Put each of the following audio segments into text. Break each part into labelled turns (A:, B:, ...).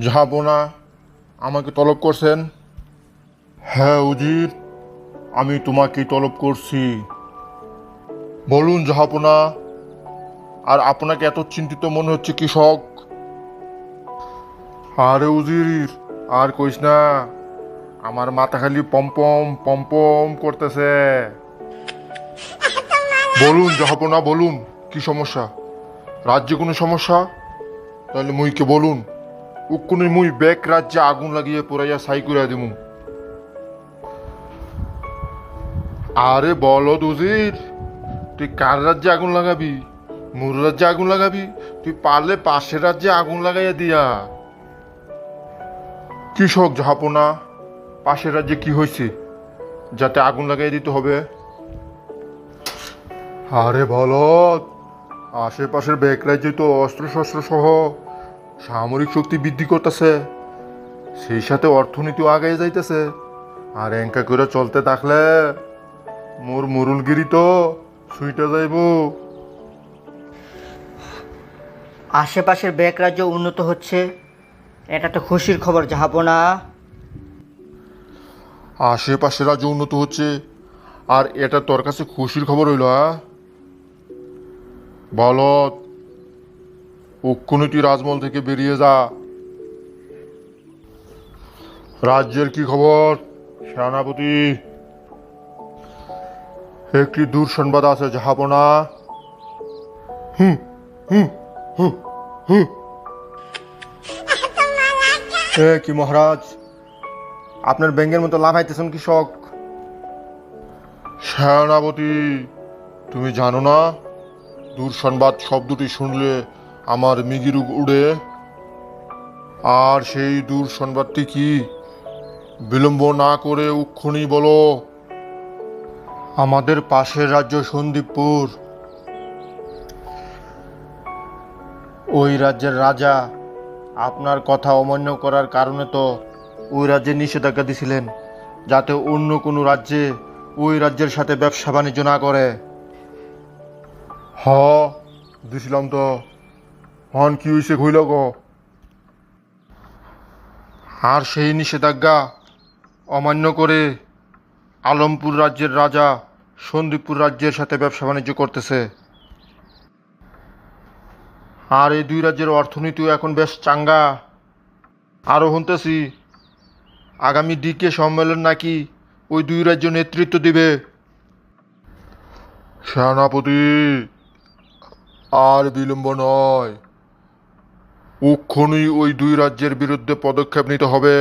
A: জাহাপনা আমাকে তলব করছেন? হ্যাঁ উজির, আমি তোমাকে তলব করছি। বলুন জাহাপনা। আর আপনাকে এত চিন্তিত মনে হচ্ছে কৃষক? আরে উজির, আর কইস না, আমার মাথা খালি পম্পম পম্পম করতেছে। বলুন জাহাপনা বলুন, কি সমস্যা? রাজ্যে কোনো সমস্যা? তাহলে মুইকে বলুন, উক্ষুনি মুই বেক রাজ্যে আগুন লাগিয়ে পুরাইয়া ছাই করিয়া দিমু। আরে বলো উজির, তুই কার রাজ্যে আগুন লাগাবি? মোর রাজ্যে আগুন লাগাবি? তুই পারলে পাশের রাজ্যে আগুন লাগাইয়া দিয়া। কৃষক জাহাপনা, পাশের রাজ্যে কি হয়েছে যাতে আগুন লাগাই দিতে হবে? আরে বলত, আশেপাশের বেক রাজ্যে তো অস্ত্র শস্ত্র সহ সামরিক শক্তি বৃদ্ধি করতেছে, সেই সাথে অর্থনীতিও আগায় যাইতেছে। আর এঙ্কা করে চলতে থাকলে মোর মুরুলগিরি তো ছুইটা যাইব।
B: আশেপাশের ব্যাক রাজ্য উন্নত হচ্ছে, এটা তো খুশির খবর জাহাপনা।
A: আশেপাশে রাজ্য উন্নত হচ্ছে আর এটা তোর কাছে খুশির খবর হইল? বলত, উক্ষুনি তুই রাজমহল থেকে বেরিয়ে যা। রাজ্যের কি খবর সেনাপতি? একটি দুঃসংবাদ আছে জাহাপনা। হুম হুম হুম হুম। কি মহারাজ, আপনার ব্যাঙ্গের মতো লাফাইতেছেন কৃষক? সেনাপতি, তুমি জানো না, দুঃসংবাদ শব্দটি শুনলে আমার মিগিরু উড়ে। আর সেই দুঃসংবাদটি কি? বিলম্ব না করে উক্ষুনি বলো। আমাদের পাশের রাজ্য সন্দীপপুর, ওই রাজ্যের রাজা আপনার কথা অমান্য করার কারণে তো ওই রাজ্যে নিষেধাজ্ঞা দিছিলেন যাতে অন্য কোনো রাজ্যে ওই রাজ্যের সাথে ব্যবসা বাণিজ্য না করে। হ, দিছিলাম তো। হন কি হয়েছে কইল গো? আর সেই নিষেধাজ্ঞা অমান্য করে আলমপুর রাজ্যের রাজা সন্দীপপুর রাজ্যের সাথে ব্যবসা বাণিজ্য করতেছে। আর এই দুই রাজ্যের অর্থনীতিও এখন বেশ চাঙ্গা। আরও শুনতেছি আগামী ডিকে সম্মেলন নাকি ওই দুই রাজ্য নেতৃত্ব দিবে। সেনাপতি, আর বিলম্ব নয়, এক্ষুনি ওই দুই রাজ্যের বিরুদ্ধে পদক্ষেপ নিতে হবে।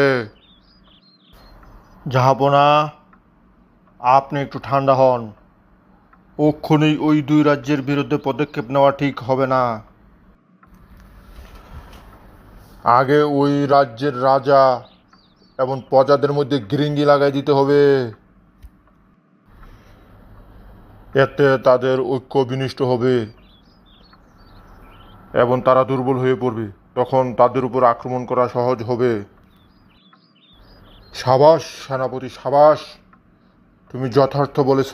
A: জাহাপনা, আপনি একটু ঠান্ডা হন। এক্ষুনি ওই দুই রাজ্যের বিরুদ্ধে পদক্ষেপ নেওয়া ঠিক হবে না। আগে ওই রাজ্যের রাজা এবং প্রজাদের মধ্যে গিরিঙ্গি লাগাই দিতে হবে। এতে তাদের ঐক্য বিনষ্ট হবে এবং তারা দুর্বল হয়ে পড়বে। তখন তাদের উপর আক্রমণ করা সহজ হবে। সাবাস সেনাপতি, সাবাস, তুমি যথার্থ বলেছ।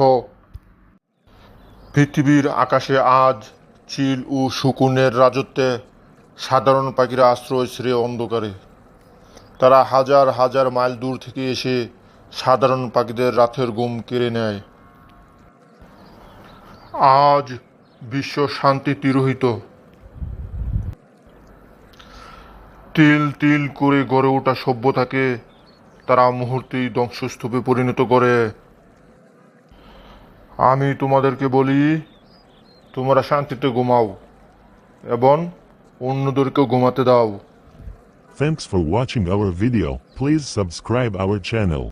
A: পৃথিবীর আকাশে আজ চিল ও শকুনের রাজত্বে সাধারণ পাখিরা আশ্রয় ছেড়ে অন্ধকারে। তারা হাজার হাজার মাইল দূর থেকে এসে সাধারণ পাখিদের রাতের ঘুম কেড়ে নেয়। আজ বিশ্ব শান্তি তিরোহিত। তিল তিল করে গড়ে ওঠা সভ্যতাকে তারা মুহূর্তেই ধ্বংসস্তূপে পরিণত করে। আমি তোমাদেরকে বলি, তোমরা শান্তিতে ঘুমাও এবং অন্যদেরকেও ঘুমাতে দাও।
C: Thanks for watching our video. Please subscribe our channel.